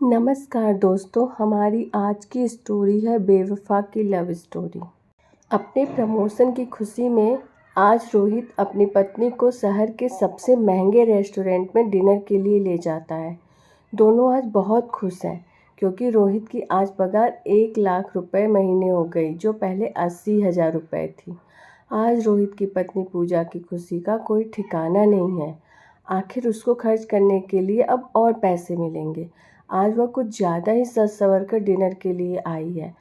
नमस्कार दोस्तों, हमारी आज की स्टोरी है बेवफा की लव स्टोरी। अपने प्रमोशन की खुशी में आज रोहित अपनी पत्नी को शहर के सबसे महंगे रेस्टोरेंट में डिनर के लिए ले जाता है। दोनों आज बहुत खुश हैं क्योंकि रोहित की आज पगार 1 लाख रुपए महीने हो गई, जो पहले 80,000 रुपये थी। आज रोहित की पत्नी पूजा की खुशी का कोई ठिकाना नहीं है। आखिर उसको खर्च करने के लिए अब और पैसे मिलेंगे। आज वह कुछ ज़्यादा ही सज संवर कर डिनर के लिए आई है।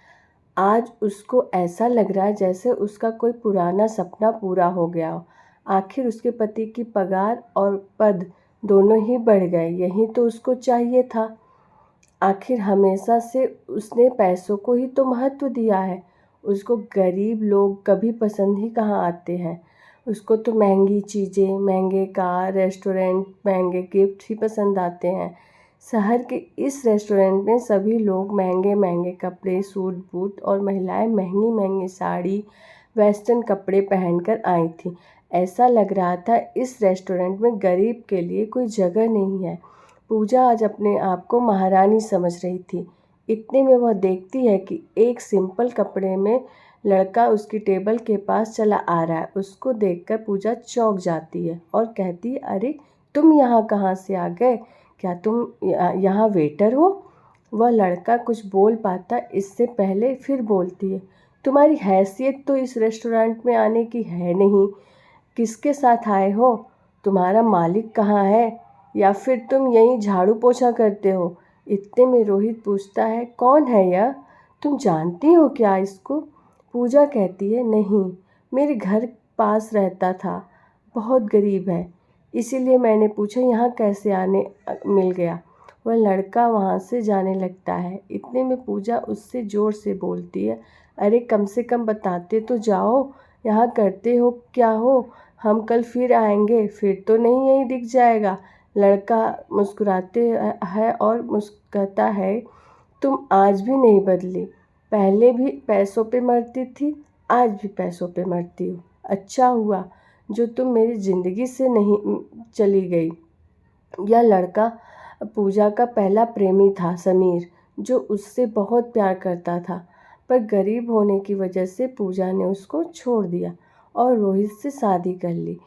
आज उसको ऐसा लग रहा है जैसे उसका कोई पुराना सपना पूरा हो गया हो। आखिर उसके पति की पगार और पद दोनों ही बढ़ गए, यही तो उसको चाहिए था। आखिर हमेशा से उसने पैसों को ही तो महत्व दिया है। उसको गरीब लोग कभी पसंद ही कहाँ आते हैं। उसको तो महंगी चीज़ें, महंगे कार, रेस्टोरेंट, महंगे गिफ्ट ही पसंद आते हैं। शहर के इस रेस्टोरेंट में सभी लोग महंगे महंगे कपड़े, सूट बूट और महिलाएं महंगी महंगी साड़ी, वेस्टर्न कपड़े पहनकर आई थी। ऐसा लग रहा था इस रेस्टोरेंट में गरीब के लिए कोई जगह नहीं है। पूजा आज अपने आप को महारानी समझ रही थी। इतने में वह देखती है कि एक सिंपल कपड़े में लड़का उसकी टेबल के पास चला आ रहा है। उसको देखकर पूजा चौंक जाती है और कहती है, अरे तुम यहाँ कहाँ से आ गए? क्या तुम यहाँ वेटर हो? वह लड़का कुछ बोल पाता इससे पहले फिर बोलती है, तुम्हारी हैसियत तो इस रेस्टोरेंट में आने की है नहीं। किसके साथ आए हो? तुम्हारा मालिक कहाँ है? या फिर तुम यहीं झाड़ू पोछा करते हो? इतने में रोहित पूछता है, कौन है यह? तुम जानती हो क्या इसको? पूजा कहती है, नहीं, मेरे घर पास रहता था, बहुत गरीब है, इसीलिए मैंने पूछा यहाँ कैसे आने मिल गया। वह लड़का वहाँ से जाने लगता है। इतने में पूजा उससे ज़ोर से बोलती है, अरे कम से कम बताते तो जाओ, यहाँ करते हो क्या हो? हम कल फिर आएंगे, फिर तो नहीं यहीं दिख जाएगा। लड़का मुस्कुराते है और मुस्कुराता है, तुम आज भी नहीं बदली। पहले भी पैसों पे मरती थी, आज भी पैसों पे मरती हो। अच्छा हुआ जो तुम मेरी ज़िंदगी से नहीं चली गई। यह लड़का पूजा का पहला प्रेमी था, समीर, जो उससे बहुत प्यार करता था, पर गरीब होने की वजह से पूजा ने उसको छोड़ दिया और रोहित से शादी कर ली।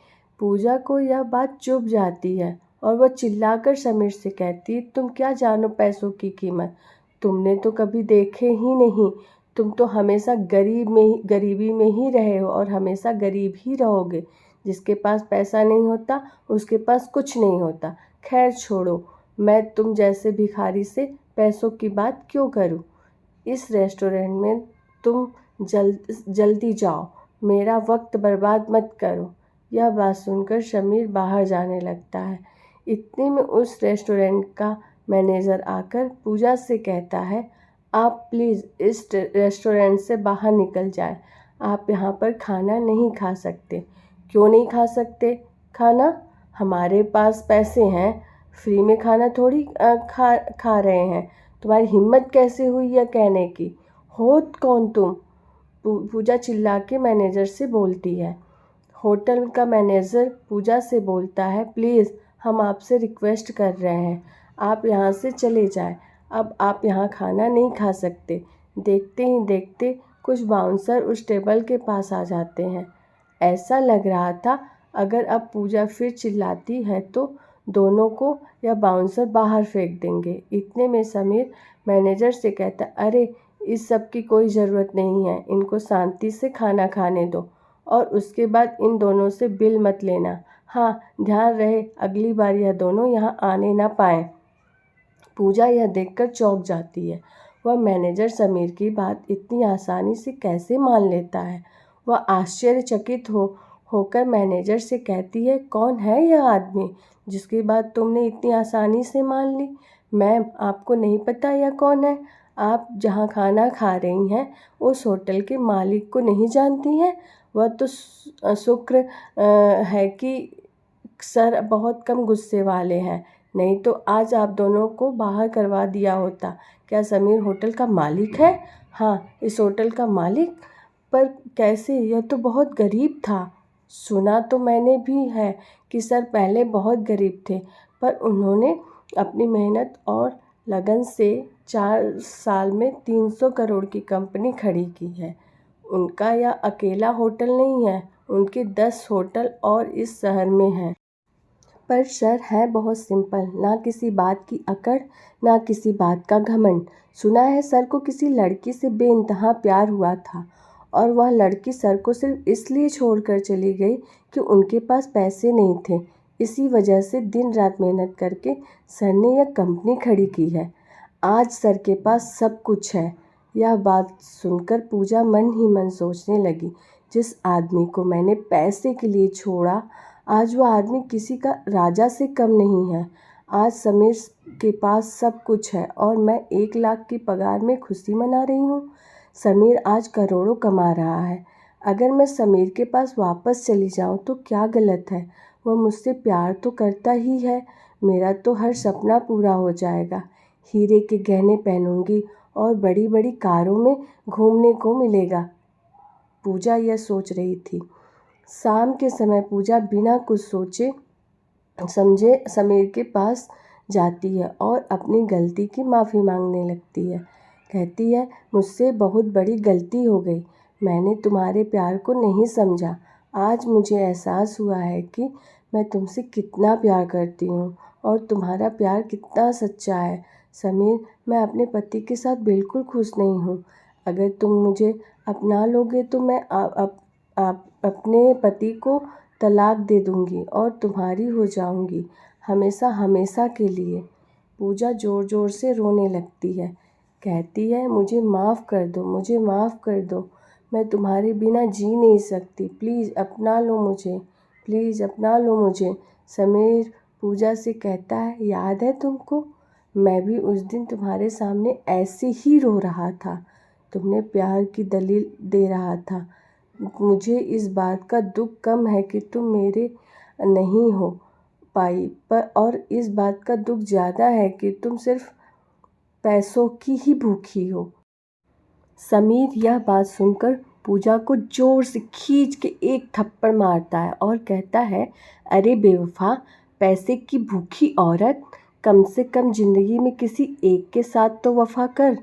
पूजा को यह बात चुभ जाती है और वह चिल्लाकर समीर से कहती, तुम क्या जानो पैसों की कीमत? तुमने तो कभी देखे ही नहीं। तुम तो हमेशा गरीबी में ही रहे हो और हमेशा गरीब ही रहोगे। जिसके पास पैसा नहीं होता उसके पास कुछ नहीं होता। खैर छोड़ो, मैं तुम जैसे भिखारी से पैसों की बात क्यों करूं? इस रेस्टोरेंट में तुम जल्दी जाओ, मेरा वक्त बर्बाद मत करो। यह बात सुनकर समीर बाहर जाने लगता है। इतने में उस रेस्टोरेंट का मैनेजर आकर पूजा से कहता है, आप प्लीज़ इस रेस्टोरेंट से बाहर निकल जाए। आप यहाँ पर खाना नहीं खा सकते। क्यों नहीं खा सकते खाना? हमारे पास पैसे हैं, फ्री में खाना थोड़ी खा रहे हैं। तुम्हारी हिम्मत कैसे हुई यह कहने की? होत कौन तुम? पूजा चिल्ला के मैनेजर से बोलती है। होटल का मैनेजर पूजा से बोलता है, प्लीज़ हम आपसे रिक्वेस्ट कर रहे हैं, आप यहाँ से चले जाएं। अब आप यहाँ खाना नहीं खा सकते। देखते ही देखते कुछ बाउंसर उस टेबल के पास आ जाते हैं। ऐसा लग रहा था अगर अब पूजा फिर चिल्लाती है तो दोनों को या बाउंसर बाहर फेंक देंगे। इतने में समीर मैनेजर से कहता, अरे इस सब की कोई ज़रूरत नहीं है, इनको शांति से खाना खाने दो और उसके बाद इन दोनों से बिल मत लेना। हाँ, ध्यान रहे अगली बार यह दोनों यहाँ आने ना पाएँ। पूजा यह देखकर चौंक जाती है। वह मैनेजर समीर की बात इतनी आसानी से कैसे मान लेता है? वह आश्चर्यचकित होकर मैनेजर से कहती है, कौन है यह आदमी जिसकी बात तुमने इतनी आसानी से मान ली? मैम, आपको नहीं पता यह कौन है? आप जहाँ खाना खा रही हैं उस होटल के मालिक को नहीं जानती हैं? वह तो शुक्र है कि सर बहुत कम गुस्से वाले हैं, नहीं तो आज आप दोनों को बाहर करवा दिया होता। क्या समीर होटल का मालिक है? हाँ, इस होटल का मालिक। पर कैसे? यह तो बहुत गरीब था। सुना तो मैंने भी है कि सर पहले बहुत गरीब थे, पर उन्होंने अपनी मेहनत और लगन से 4 साल में 300 करोड़ की कंपनी खड़ी की है। उनका यह अकेला होटल नहीं है, उनके 10 होटल और इस शहर में हैं। पर सर है बहुत सिंपल, ना किसी बात की अकड़, ना किसी बात का घमंड। सुना है सर को किसी लड़की से बेइंतहा प्यार हुआ था और वह लड़की सर को सिर्फ इसलिए छोड़कर चली गई कि उनके पास पैसे नहीं थे। इसी वजह से दिन रात मेहनत करके सर ने यह कंपनी खड़ी की है। आज सर के पास सब कुछ है। यह बात सुनकर पूजा मन ही मन सोचने लगी, जिस आदमी को मैंने पैसे के लिए छोड़ा, आज वो आदमी किसी का राजा से कम नहीं है। आज समीर के पास सब कुछ है और मैं 1 लाख की पगार में खुशी मना रही हूँ। समीर आज करोड़ों कमा रहा है। अगर मैं समीर के पास वापस चली जाऊँ तो क्या गलत है? वह मुझसे प्यार तो करता ही है। मेरा तो हर सपना पूरा हो जाएगा। हीरे के गहने पहनूंगी और बड़ी बड़ी कारों में घूमने को मिलेगा। पूजा यह सोच रही थी। शाम के समय पूजा बिना कुछ सोचे समझे समीर के पास जाती है और अपनी गलती की माफ़ी मांगने लगती है। कहती है, मुझसे बहुत बड़ी गलती हो गई। मैंने तुम्हारे प्यार को नहीं समझा। आज मुझे एहसास हुआ है कि मैं तुमसे कितना प्यार करती हूँ और तुम्हारा प्यार कितना सच्चा है। समीर, मैं अपने पति के साथ बिल्कुल खुश नहीं हूँ। अगर तुम मुझे अपना लोगे तो मैं अपने पति को तलाक दे दूँगी और तुम्हारी हो जाऊँगी, हमेशा हमेशा के लिए। पूजा ज़ोर ज़ोर से रोने लगती है। कहती है, मुझे माफ़ कर दो, मुझे माफ़ कर दो। मैं तुम्हारे बिना जी नहीं सकती। प्लीज़ अपना लो मुझे, प्लीज़ अपना लो मुझे। समीर पूजा से कहता है, याद है तुमको? मैं भी उस दिन तुम्हारे सामने ऐसे ही रो रहा था। तुमने प्यार की दलील दे रहा था। मुझे इस बात का दुख कम है कि तुम मेरे नहीं हो पाई, पर और इस बात का दुख ज़्यादा है कि तुम सिर्फ पैसों की ही भूखी हो। समीर यह बात सुनकर पूजा को ज़ोर से खींच के एक थप्पड़ मारता है और कहता है, अरे बेवफा, पैसे की भूखी औरत, कम से कम ज़िंदगी में किसी एक के साथ तो वफा कर।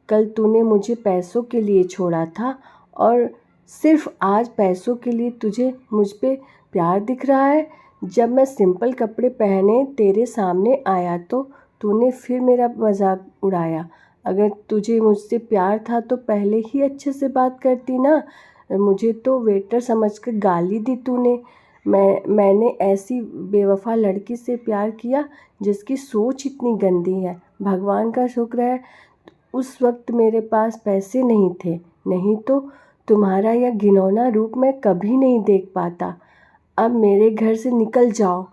कल तूने मुझे पैसों के लिए छोड़ा था और सिर्फ आज पैसों के लिए तुझे मुझ पे प्यार दिख रहा है। जब मैं सिंपल कपड़े पहने तेरे सामने आया तो तूने फिर मेरा मजाक उड़ाया। अगर तुझे मुझसे प्यार था तो पहले ही अच्छे से बात करती ना। मुझे तो वेटर समझकर गाली दी तूने। मैंने ऐसी बेवफा लड़की से प्यार किया जिसकी सोच इतनी गंदी है। भगवान का शुक्र है उस वक्त मेरे पास पैसे नहीं थे, नहीं तो तुम्हारा यह घिनौना रूप मैं कभी नहीं देख पाता। अब मेरे घर से निकल जाओ,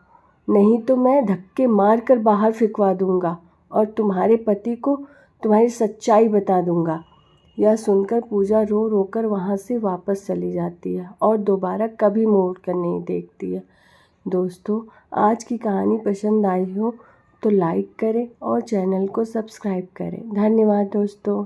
नहीं तो मैं धक्के मार कर बाहर फिकवा दूंगा और तुम्हारे पति को तुम्हारी सच्चाई बता दूंगा। यह सुनकर पूजा रो रो कर वहाँ से वापस चली जाती है और दोबारा कभी मुड़ कर नहीं देखती है। दोस्तों, आज की कहानी पसंद आई हो तो लाइक करें और चैनल को सब्सक्राइब करें। धन्यवाद दोस्तों।